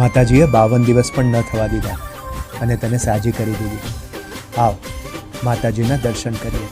માતાજીએ 52 દિવસ પણ ન થવા દીધા અને તને સાજી કરી દીધી. આવ માતાજીના દર્શન કરીએ.